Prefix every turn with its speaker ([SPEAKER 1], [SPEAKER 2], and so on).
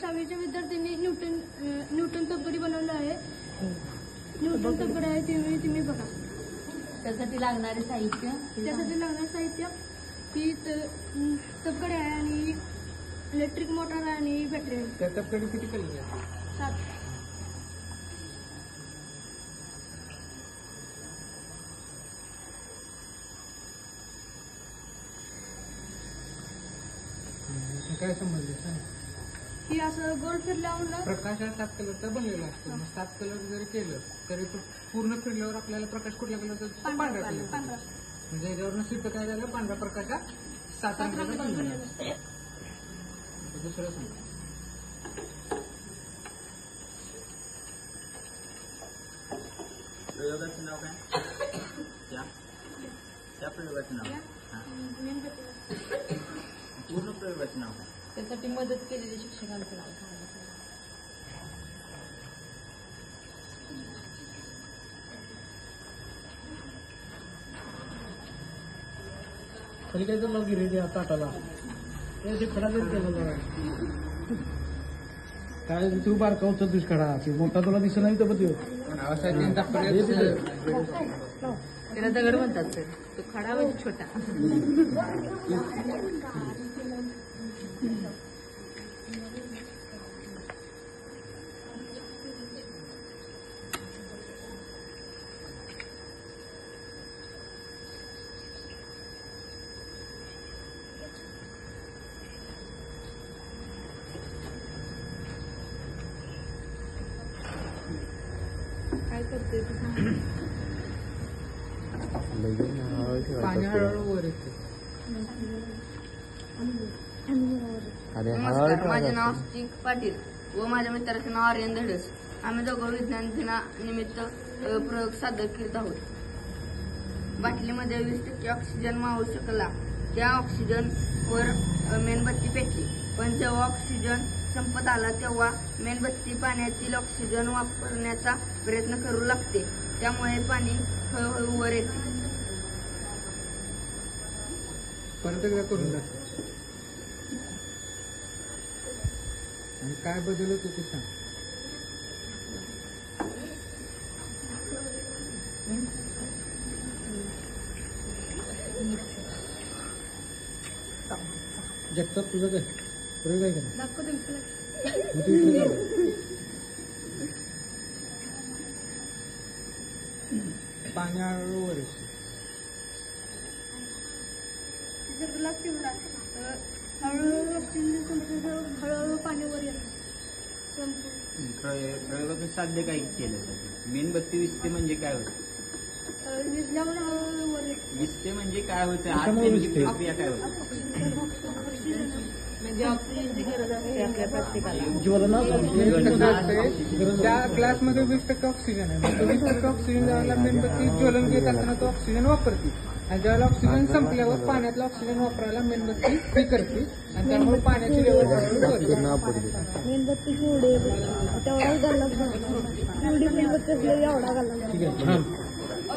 [SPEAKER 1] 6वीच्या विद्यार्थ्यांनी न्यूटन तबकडी बनवलं आहे. न्यूटन तबकडी आहे तुम्ही बघा.
[SPEAKER 2] त्यासाठी लागणारे साहित्य
[SPEAKER 1] ती तबकडी आहे आणि इलेक्ट्रिक मोटर आणि बॅटरी आहे.
[SPEAKER 3] त्या तबकडी किती कलर आहे?
[SPEAKER 1] 7.
[SPEAKER 3] काय समजलं सांग.
[SPEAKER 1] ही असं गोल फिरल्यावर
[SPEAKER 3] प्रकाश हा 7 कलरचा बनलेला असतो. मग 7 कलर जरी केलं तरी पूर्ण फिरल्यावर आपल्याला प्रकाश कुठल्या कलरचा? पांढरा कलर. म्हणजे याच्यावरून सिद्ध काय झालं? पांढरा प्रकाश हा 7 रंगाचा बनलेला असतो. दुसरं सांग.
[SPEAKER 4] प्रयोगाचं नाव काय? त्या प्रयोगाचं नाव पूर्ण प्रयोगाचं नाव काय?
[SPEAKER 2] त्यासाठी मदत केलेल्या शिक्षकांचं नाव सांगा.
[SPEAKER 3] खाली काय तर गिरे द्या ताटाला खडा जरी केला काय तू बारका उचलतोस खडा ते मोठा तुला दिसत नाही तर
[SPEAKER 2] त्याला दगड म्हणतात सर. तो खडा म्हणजे छोटा. काय करतोय तू सांग.
[SPEAKER 3] पाणी हळूहळू वर येते.
[SPEAKER 5] नमस्कार, माझे नाव स्टिक पाटील व माझ्या मित्राचे नाव आर्यन धडस. आम्ही दोघं विज्ञान दिनानिमित्त प्रयोग सादर करीत आहोत. बाटलीमध्ये 20% ऑक्सिजन मावू शकला. त्या ऑक्सिजनवर मेणबत्ती पेटली, पण जेव्हा ऑक्सिजन संपत आला तेव्हा मेणबत्ती पाण्यातील ऑक्सिजन वापरण्याचा प्रयत्न करू लागते. त्यामुळे पाणी हळूहळू वर येते.
[SPEAKER 3] परत एकदा करून दाखव. आणि काय बदल होतो ते सांग. जगताप तुझं काय प्रयोग आहे का? पाणी हळूहळू वर येते.
[SPEAKER 1] जर ग्लास ठेवला हळूहळू हळूहळू पाणी वर येतं.
[SPEAKER 4] प्रयोगाचं साध्य काय केलं? मेणबत्ती विजते म्हणजे काय होतं?
[SPEAKER 1] विजल्यामुळे हळूहळू वर येतं.
[SPEAKER 4] विजते म्हणजे काय होतं? आज त्यांची प्रक्रिया काय होती?
[SPEAKER 2] म्हणजे ऑक्सिजनची गरज असते आपल्या प्रत्येकाला.
[SPEAKER 3] त्या ग्लासमध्ये 20% ऑक्सिजन आहे. 20% ऑक्सिजन ज्यावेळेला मेणबत्ती ज्वलन घेत असताना तो ऑक्सिजन वापरते. आणि ज्यावेळेला ऑक्सिजन संपल्यावर पाण्यातला ऑक्सिजन वापरायला मेणबत्ती हे करते आणि त्यामुळे पाण्याची लेवल
[SPEAKER 1] मेणबत्तीची एवढी तेवढाच गल्ला एवढी मेणबत्ती असली एवढा गल्ला.
[SPEAKER 3] ठीक आहे.